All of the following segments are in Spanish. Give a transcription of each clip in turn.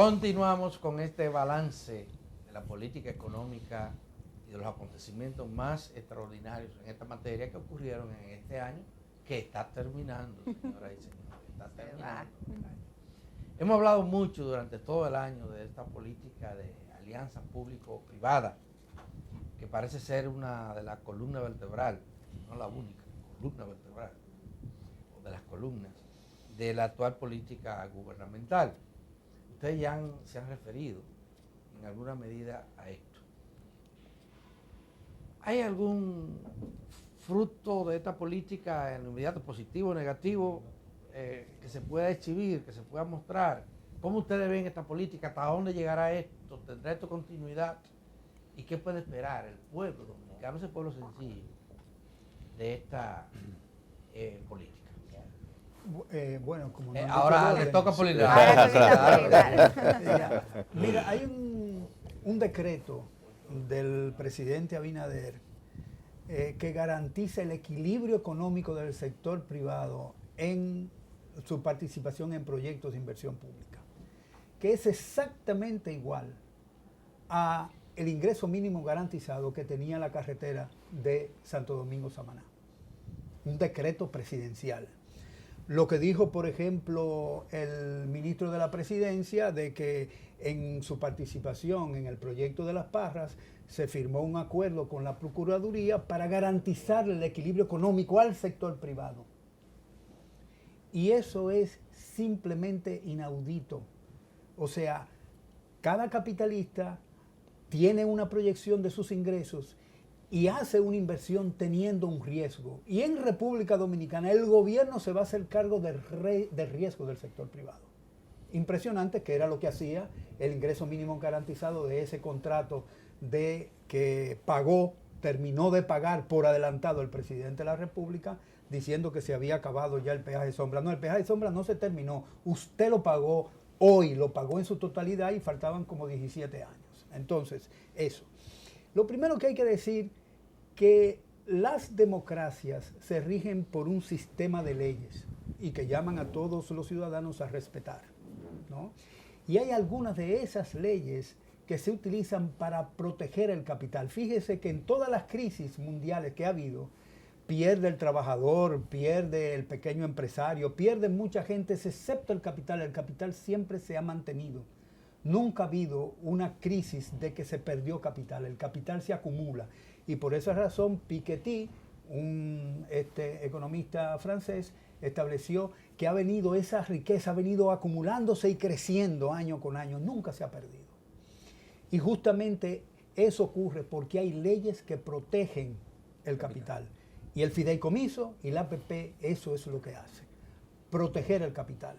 Continuamos con este balance de la política económica y de los acontecimientos más extraordinarios en esta materia que ocurrieron en este año, que está terminando, señoras y señores, está terminando el año. Hemos hablado mucho durante todo el año de esta política de alianza público-privada, que parece ser una de las columnas vertebrales, no la única, columna vertebral, o de las columnas, de la actual política gubernamental. Ustedes ya se han referido en alguna medida a esto. ¿Hay algún fruto de esta política en lo inmediato, positivo o negativo, que se pueda exhibir, que se pueda mostrar? ¿Cómo ustedes ven esta política? ¿Hasta dónde llegará esto? ¿Tendrá esto continuidad? ¿Y qué puede esperar el pueblo dominicano, ese pueblo sencillo, de esta política? Bueno, como ahora le toca a Polinario. Mira, hay un decreto del presidente Abinader que garantiza el equilibrio económico del sector privado en su participación en proyectos de inversión pública, que es exactamente igual a el ingreso mínimo garantizado que tenía la carretera de Santo Domingo-Samaná. Un decreto presidencial. Lo que dijo, por ejemplo, el ministro de la Presidencia, de que en su participación en el proyecto de Las Parras se firmó un acuerdo con la Procuraduría para garantizar el equilibrio económico al sector privado. Y eso es simplemente inaudito. O sea, cada capitalista tiene una proyección de sus ingresos y hace una inversión teniendo un riesgo. Y en República Dominicana el gobierno se va a hacer cargo del riesgo del sector privado. Impresionante, que era lo que hacía el ingreso mínimo garantizado de ese contrato que terminó de pagar por adelantado el presidente de la República, diciendo que se había acabado ya el peaje de sombra. No, el peaje de sombra no se terminó. Usted lo pagó hoy, lo pagó en su totalidad y faltaban como 17 años. Entonces, eso. Lo primero que hay que decir que las democracias se rigen por un sistema de leyes y que llaman a todos los ciudadanos a respetar, ¿no? Y hay algunas de esas leyes que se utilizan para proteger el capital. Fíjese que en todas las crisis mundiales que ha habido, pierde el trabajador, pierde el pequeño empresario, pierde mucha gente, excepto el capital. El capital siempre se ha mantenido. Nunca ha habido una crisis de que se perdió capital. El capital se acumula. Y por esa razón Piketty, un economista francés, estableció que esa riqueza ha venido acumulándose y creciendo año con año. Nunca se ha perdido. Y justamente eso ocurre porque hay leyes que protegen el capital. Y el fideicomiso y la APP, eso es lo que hace. Proteger el capital.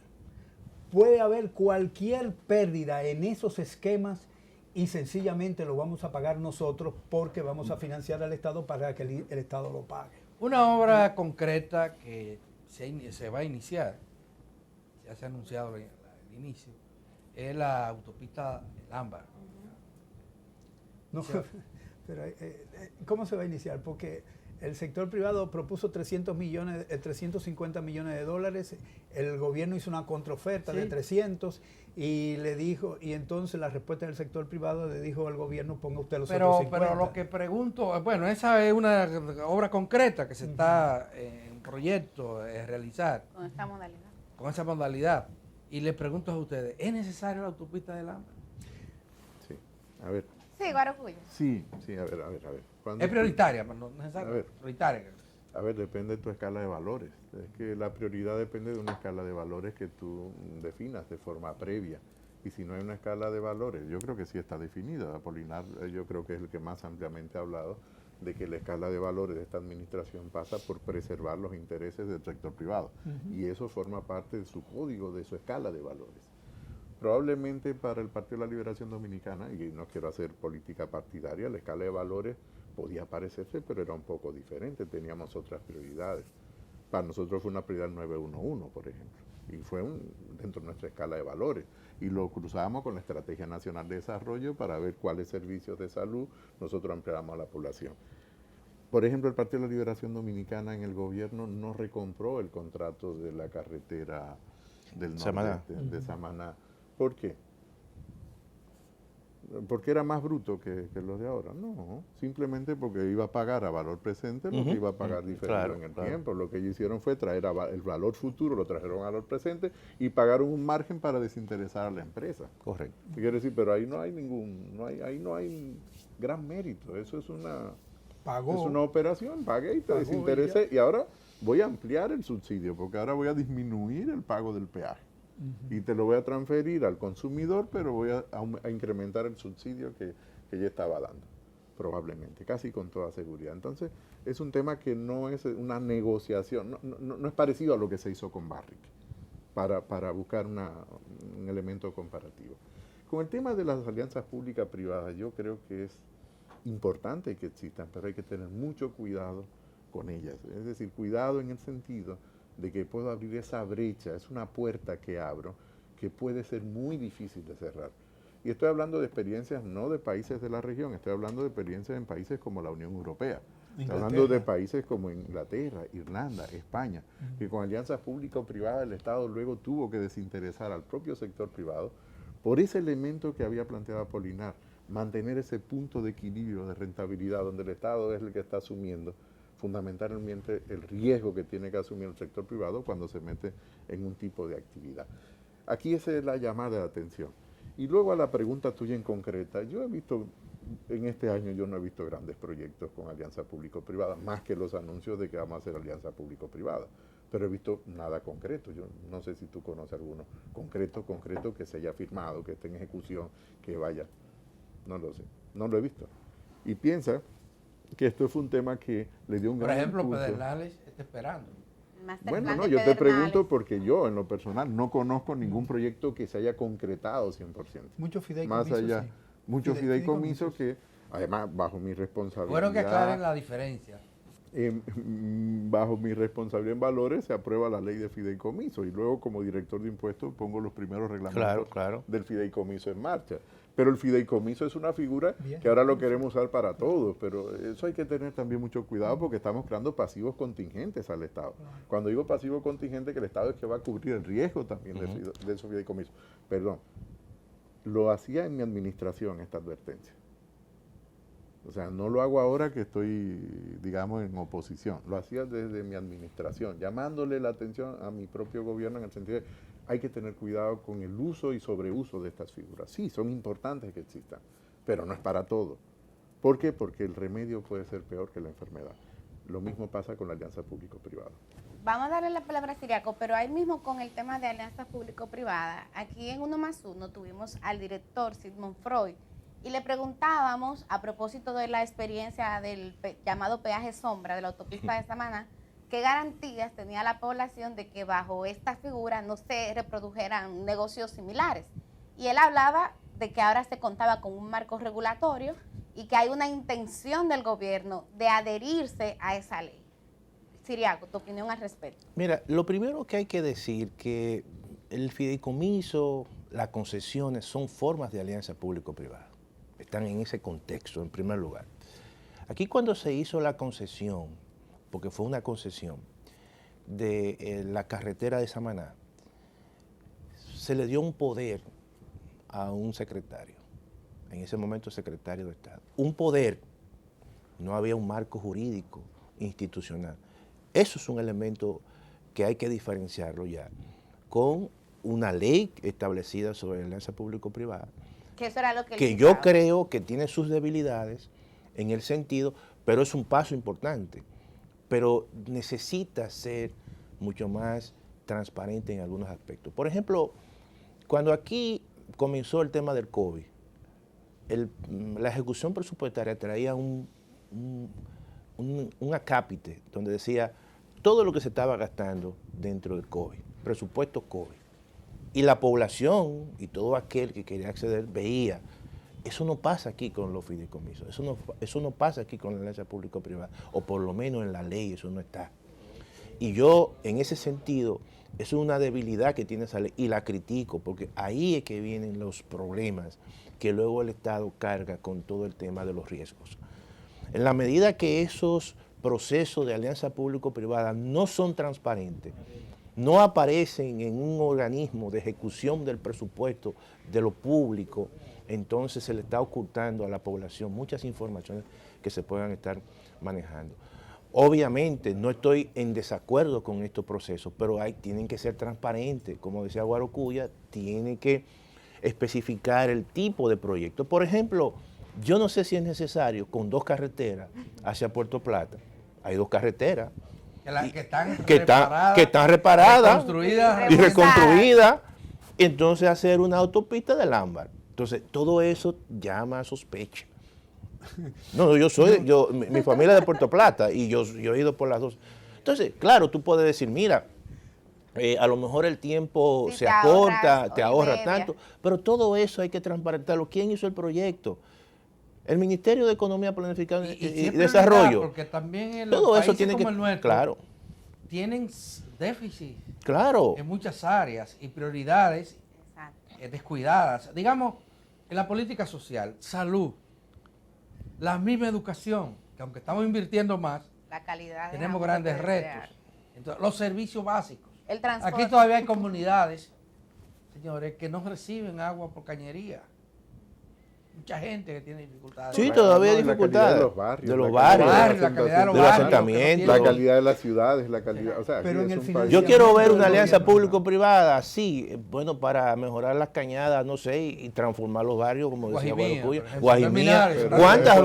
Puede haber cualquier pérdida en esos esquemas y sencillamente lo vamos a pagar nosotros porque vamos a financiar al Estado para que el Estado lo pague. Una obra concreta que se va a iniciar, ya se ha anunciado el inicio, es la autopista El Ámbar. No, pero ¿cómo se va a iniciar? Porque el sector privado propuso 350 millones de dólares, el gobierno hizo una contraoferta de 300 y le dijo, y entonces la respuesta del sector privado le dijo al gobierno, ponga usted los otros 50. Pero lo que pregunto, bueno, esa es una obra concreta que se está en proyecto de realizar. Con esta modalidad. Con esa modalidad. Y les pregunto a ustedes, ¿es necesaria la autopista del Ámbar? Sí, a ver. Sí, Guaracuyo. Sí, a ver. Es prioritaria, pero no necesaria. A ver. Prioritaria. A ver, depende de tu escala de valores. Es que la prioridad depende de una escala de valores que tú definas de forma previa. Y si no hay una escala de valores, yo creo que sí está definida. Apolinar, yo creo que es el que más ampliamente ha hablado de que la escala de valores de esta administración pasa por preservar los intereses del sector privado. Y eso forma parte de su código, de su escala de valores. Probablemente para el Partido de la Liberación Dominicana, y no quiero hacer política partidaria, la escala de valores podía parecerse, pero era un poco diferente, teníamos otras prioridades. Para nosotros fue una prioridad 911, por ejemplo, y fue dentro de nuestra escala de valores. Y lo cruzamos con la Estrategia Nacional de Desarrollo para ver cuáles servicios de salud nosotros ampliáramos a la población. Por ejemplo, el Partido de la Liberación Dominicana en el gobierno no recompró el contrato de la carretera del norte de Samaná. ¿Por qué? porque era más bruto que los de ahora. No, simplemente porque iba a pagar a valor presente lo que iba a pagar diferido en el tiempo. Lo que ellos hicieron fue traer el valor futuro, lo trajeron a valor presente y pagaron un margen para desinteresar a la empresa. Correcto. Quiere decir, pero ahí no hay ahí no hay gran mérito. Eso es una operación, pagué y te desinteresé. Y ahora voy a ampliar el subsidio, porque ahora voy a disminuir el pago del peaje. Y te lo voy a transferir al consumidor, pero voy a incrementar el subsidio que ya estaba dando, probablemente, casi con toda seguridad. Entonces, es un tema que no es una negociación, no es parecido a lo que se hizo con Barrick, para buscar un elemento comparativo. Con el tema de las alianzas públicas-privadas, yo creo que es importante que existan, pero hay que tener mucho cuidado con ellas. Es decir, cuidado en el sentido de que puedo abrir esa brecha, es una puerta que abro que puede ser muy difícil de cerrar. Y estoy hablando de experiencias no de países de la región, estoy hablando de experiencias en países como la Unión Europea, estoy hablando de países como Inglaterra, Irlanda, España, que con alianzas público-privadas el Estado luego tuvo que desinteresar al propio sector privado por ese elemento que había planteado Apolinar, mantener ese punto de equilibrio, de rentabilidad, donde el Estado es el que está asumiendo fundamentalmente el riesgo que tiene que asumir el sector privado cuando se mete en un tipo de actividad. Aquí esa es la llamada de atención. Y luego a la pregunta tuya en concreta, yo he visto, en este año yo no he visto grandes proyectos con alianza público-privada, más que los anuncios de que vamos a hacer alianza público-privada, pero he visto nada concreto. Yo no sé si tú conoces alguno concreto que se haya firmado, que esté en ejecución, que vaya, no lo sé, no lo he visto. Y piensa que esto fue un tema que le dio un gran impulso. Por ejemplo, Pedernales está esperando. Bueno, no, yo te pregunto porque yo, en lo personal, no conozco ningún proyecto que se haya concretado 100%. Muchos fideicomisos, más allá, sí. Muchos fideicomisos que, además, bajo mi responsabilidad... Bueno, que aclaren la diferencia. Bajo mi responsabilidad en valores se aprueba la ley de fideicomiso y luego como director de impuestos pongo los primeros reglamentos del fideicomiso en marcha. Pero el fideicomiso es una figura que ahora lo queremos usar para todos, pero eso hay que tener también mucho cuidado porque estamos creando pasivos contingentes al Estado. Cuando digo pasivo contingente, que el Estado es que va a cubrir el riesgo también de esos fideicomisos. Perdón, lo hacía en mi administración esta advertencia. O sea, no lo hago ahora que estoy, digamos, en oposición. Lo hacía desde mi administración, llamándole la atención a mi propio gobierno en el sentido de hay que tener cuidado con el uso y sobreuso de estas figuras. Sí, son importantes que existan, pero no es para todo. ¿Por qué? Porque el remedio puede ser peor que la enfermedad. Lo mismo pasa con la alianza público-privada. Vamos a darle la palabra a Ciriaco, pero ahí mismo con el tema de alianzas público-privadas, aquí en 1+1 tuvimos al director Sigmund Freud y le preguntábamos a propósito de la experiencia del llamado peaje sombra de la autopista de Samaná, ¿qué garantías tenía la población de que bajo esta figura no se reprodujeran negocios similares? Y él hablaba de que ahora se contaba con un marco regulatorio y que hay una intención del gobierno de adherirse a esa ley. Ciriaco, tu opinión al respecto. Mira, lo primero que hay que decir que el fideicomiso, las concesiones son formas de alianza público-privada. Están en ese contexto, en primer lugar. Aquí cuando se hizo la concesión, porque fue una concesión de la carretera de Samaná, se le dio un poder a un secretario, en ese momento secretario de Estado. Un poder, no había un marco jurídico institucional. Eso es un elemento que hay que diferenciarlo ya con una ley establecida sobre la alianza público-privada. Que eso era lo que yo creo que tiene sus debilidades en el sentido, pero es un paso importante. Pero necesita ser mucho más transparente en algunos aspectos. Por ejemplo, cuando aquí comenzó el tema del COVID, la ejecución presupuestaria traía un acápite donde decía todo lo que se estaba gastando dentro del COVID, presupuesto COVID. Y la población y todo aquel que quería acceder veía, eso no pasa aquí con los fideicomisos, eso no pasa aquí con la alianza público-privada, o por lo menos en la ley eso no está. Y yo, en ese sentido, es una debilidad que tiene esa ley y la critico, porque ahí es que vienen los problemas que luego el Estado carga con todo el tema de los riesgos. En la medida que esos procesos de alianza público-privada no son transparentes, no aparecen en un organismo de ejecución del presupuesto de lo público, entonces se le está ocultando a la población muchas informaciones que se puedan estar manejando. Obviamente no estoy en desacuerdo con estos procesos, pero tienen que ser transparentes. Como decía Guarocuya, tiene que especificar el tipo de proyecto. Por ejemplo, yo no sé si es necesario con 2 carreteras hacia Puerto Plata. Hay 2 carreteras que están reparadas y reconstruidas. Entonces hacer una autopista del ámbar. Entonces todo eso llama a sospecha. No, mi familia es de Puerto Plata y yo he ido por las 2. Entonces, claro, tú puedes decir, mira, a lo mejor el tiempo se acorta, te ahorra tanto, pero todo eso hay que transparentarlo. ¿Quién hizo el proyecto? El Ministerio de Economía, Planificación y Desarrollo. Porque también todo eso tiene como el nuestro, claro, tienen déficit claro, en muchas áreas y prioridades descuidadas. Digamos, en la política social, salud, la misma educación, que aunque estamos invirtiendo más, la calidad tenemos grandes retos. Entonces, los servicios básicos. El transporte. Aquí todavía hay comunidades, señores, que no reciben agua por cañería. Mucha gente que tiene dificultades. Sí, todavía hay dificultades. De los barrios. De los barrios. La calidad de los asentamientos. La calidad de las ciudades, la calidad. O sea, Pero en el país. Yo quiero ver una alianza público-privada, sí, bueno, para mejorar las cañadas, no sé, y transformar los barrios, como decía Guarocuya. Guajimía. ¿Cuántas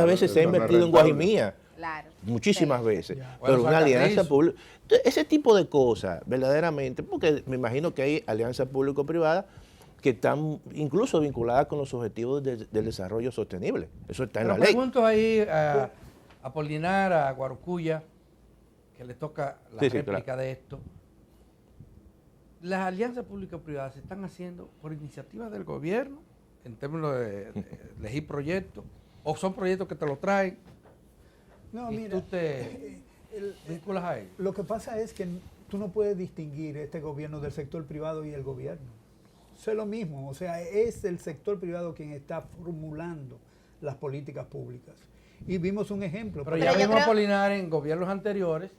veces se ha invertido en Guajimía? Claro. Muchísimas veces. Bueno, Pero una alianza Sacatriz. pública. Ese tipo de cosas, verdaderamente, porque me imagino que hay alianzas público-privadas que están incluso vinculadas con los objetivos del desarrollo sostenible. Eso está en la ley. Pregunto ahí a Apolinar, a Guarocuya, que le toca la Sí, réplica claro. de esto. Las alianzas público-privadas se están haciendo por iniciativa del gobierno, en términos de elegir proyectos, o son proyectos que te lo traen No, y mira, tú te vinculas a ellos. lo que pasa es que tú no puedes distinguir este gobierno del sector privado y el gobierno. Eso es lo mismo, o sea, es el sector privado quien está formulando las políticas públicas. Y vimos un ejemplo. Pero Pero ya yo vimos creo- Apolinar en gobiernos anteriores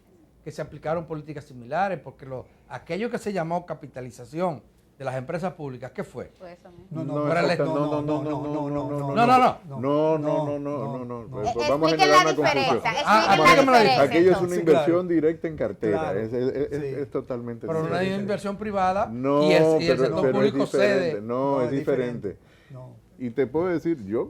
que se aplicaron políticas similares, porque aquello que se llamó capitalización de las empresas públicas, ¿qué fue? Pues eso mismo. No, No, no, Expliquen la diferencia. Expliquen la explíqueme la diferencia. Aquello es una entonces. inversión directa en cartera. Claro. Es totalmente Pero no hay diferente. inversión privada No, y el pero sector es público diferente. cede. No, es diferente. No. Y te puedo decir, yo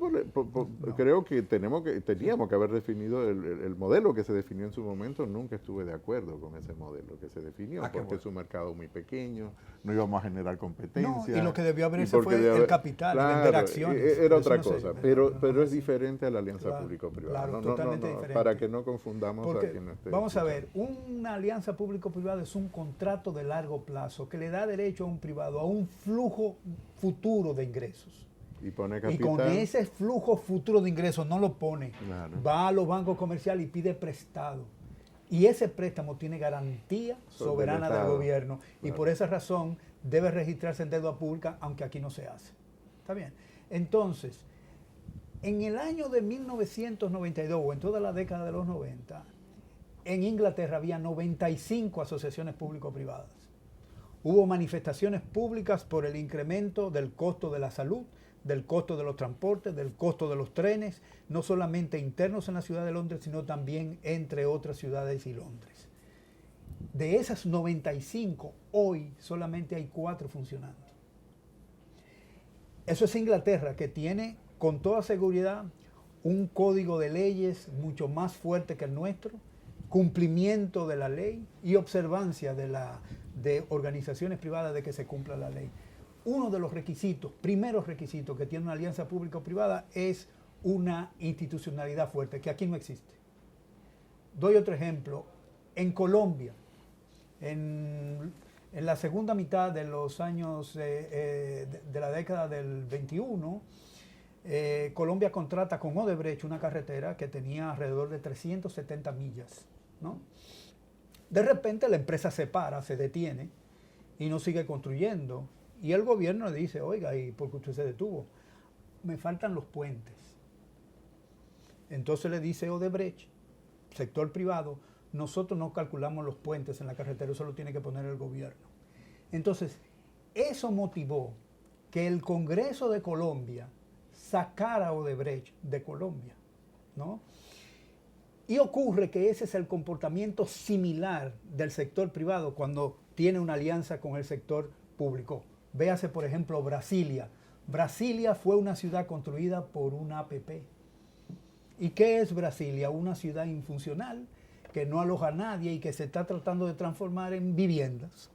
creo que teníamos que haber definido el modelo que se definió en su momento. Nunca estuve de acuerdo con ese modelo que se definió, Ah, qué porque bueno. es un mercado muy pequeño, no íbamos a generar competencia. No, y lo que debió haber y hecho porque fue debe el capital, vender acciones. Era Eso otra no se- cosa, no, pero no, es sí. diferente a la alianza Claro, público-privada. claro, No, totalmente diferente. para que no confundamos Porque, a quien no esté vamos a ver, escuchando. una alianza público-privada es un contrato de largo plazo que le da derecho a un privado a un flujo futuro de ingresos. Y pone Y capital. con ese flujo futuro de ingresos no lo pone. Claro. Va a los bancos comerciales y pide prestado. Y ese préstamo tiene garantía soberana del Estado. gobierno. Y Claro. por esa razón debe registrarse en deuda pública, aunque aquí no se hace. ¿Está bien? Entonces, en el año de 1992 o en toda la década de los 90, en Inglaterra había 95 asociaciones público-privadas. Hubo manifestaciones públicas por el incremento del costo de la salud, del costo de los transportes, del costo de los trenes, no solamente internos en la ciudad de Londres, sino también entre otras ciudades y Londres. De esas 95, hoy solamente hay 4 funcionando. Eso es Inglaterra, que tiene con toda seguridad un código de leyes mucho más fuerte que el nuestro, cumplimiento de la ley y observancia de organizaciones privadas de que se cumpla la ley. Uno de los requisitos, primeros requisitos que tiene una alianza público-privada es una institucionalidad fuerte, que aquí no existe. Doy otro ejemplo. En Colombia, en la segunda mitad de los años de la década del 21, Colombia contrata con Odebrecht una carretera que tenía alrededor de 370 millas, ¿no? De repente la empresa se para, se detiene y no sigue construyendo. Y el gobierno le dice, oiga, ¿y por qué usted se detuvo? Me faltan los puentes. Entonces le dice Odebrecht, sector privado, nosotros no calculamos los puentes en la carretera, eso lo tiene que poner el gobierno. Entonces, eso motivó que el Congreso de Colombia sacara a Odebrecht de Colombia, ¿no? Y ocurre que ese es el comportamiento similar del sector privado cuando tiene una alianza con el sector público. Véase, por ejemplo, Brasilia. Brasilia fue una ciudad construida por una APP. ¿Y qué es Brasilia? Una ciudad infuncional que no aloja a nadie y que se está tratando de transformar en viviendas.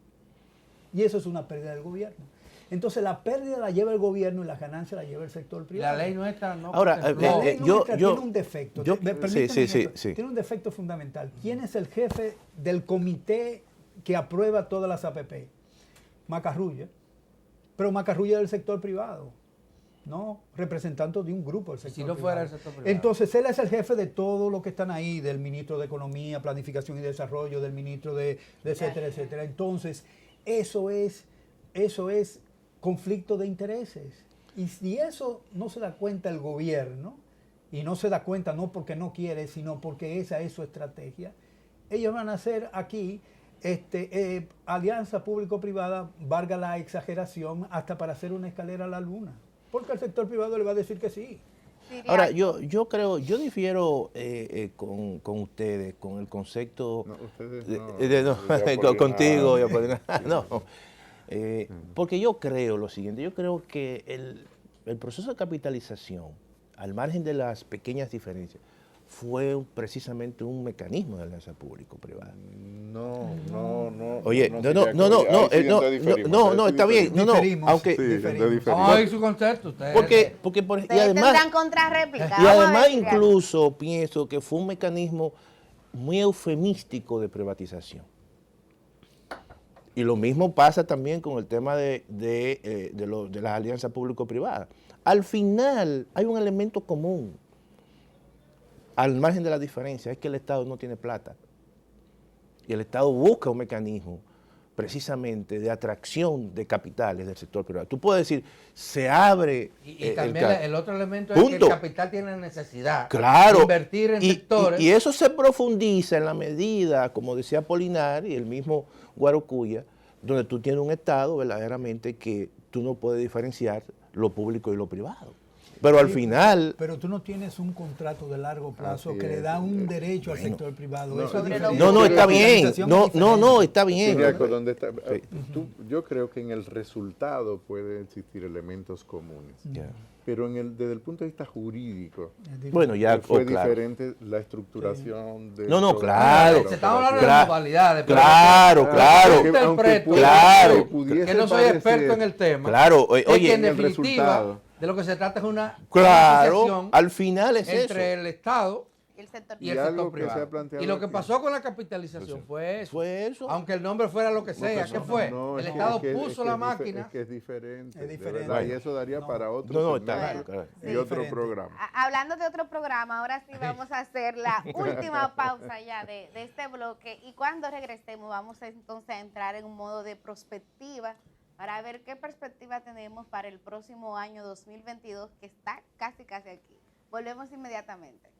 Y eso es una pérdida del gobierno. Entonces la pérdida la lleva el gobierno y la ganancia la lleva el sector privado. La ley nuestra no Ahora, contempló- La ley nuestra tiene un defecto. Permíteme, sí. tiene un defecto fundamental. ¿Quién es el jefe del comité que aprueba todas las APP? Macarrulla. Pero Macarrulla es del sector privado, ¿no? Representante de un grupo del sector Si no privado. fuera el sector privado. Entonces él es el jefe de todo lo que están ahí, del ministro de Economía, Planificación y Desarrollo, del ministro de etcétera, etcétera. Entonces, eso es conflicto de intereses. Y si eso no se da cuenta el gobierno, y no se da cuenta no porque no quiere, sino porque esa es su estrategia, ellos van a hacer aquí alianza público-privada, valga la exageración, hasta para hacer una escalera a la luna. Porque el sector privado le va a decir que sí. Ahora, yo difiero con ustedes, con el concepto No, ustedes contigo, y Apolinar. no. Porque yo creo lo siguiente, yo creo que el proceso de capitalización, al margen de las pequeñas diferencias, fue precisamente un mecanismo de alianza público-privada. No. Oye, no, está bien, Diferimos. aunque Sí, Vamos a oír su concepto. Usted. porque y Ustedes además tendrán contrarréplica. y Vamos a además ver, Siriaco. incluso pienso que fue un mecanismo muy eufemístico de privatización. Y lo mismo pasa también con el tema de las alianzas público-privadas. Al final hay un elemento común, al margen de la diferencia, es que el Estado no tiene plata. Y el Estado busca un mecanismo precisamente de atracción de capitales del sector privado. Tú puedes decir, se abre Y también el otro elemento es que Punto. el capital tiene necesidad Claro. de invertir en sectores. Y eso se profundiza en la medida, como decía Apolinar y el mismo Guarocuya, donde tú tienes un Estado verdaderamente que tú no puedes diferenciar lo público y lo privado. Pero al final... Pero tú no tienes un contrato de largo plazo Así que le es. da un derecho al sector privado. No, Eso es sobre diferente. No, está bien. Organización es diferente. Está bien. Siriaco, ¿dónde está? Yo creo que en el resultado pueden existir elementos comunes. Ya. Pero desde el punto de vista jurídico, Es diferente. Bueno, ya, fue claro. diferente la estructuración de... No, claro. Se estaba hablando Claro. de modalidades. pero Claro, yo claro. interpreto, Claro. que no soy experto en el tema. Claro, Es oye, que en en el definitiva, resultado. de lo que se trata es una claro, asociación al final es entre eso. el Estado Y el sector y el algo sector que se ha privado. planteado Y lo que aquí. pasó con la capitalización fue eso. Fue eso. Aunque el nombre fuera lo que sea, ¿qué fue? No, El es que- Estado es que- puso es que la es máquina. Es que es diferente. Es de diferente. verdad, y eso daría No. para otro No, está segmento claro. y Es otro diferente. programa. Hablando de otro programa, ahora sí vamos a hacer la última pausa ya de este bloque y cuando regresemos vamos entonces a entrar en un modo de prospectiva para ver qué perspectiva tenemos para el próximo año 2022 que está casi aquí. Volvemos inmediatamente.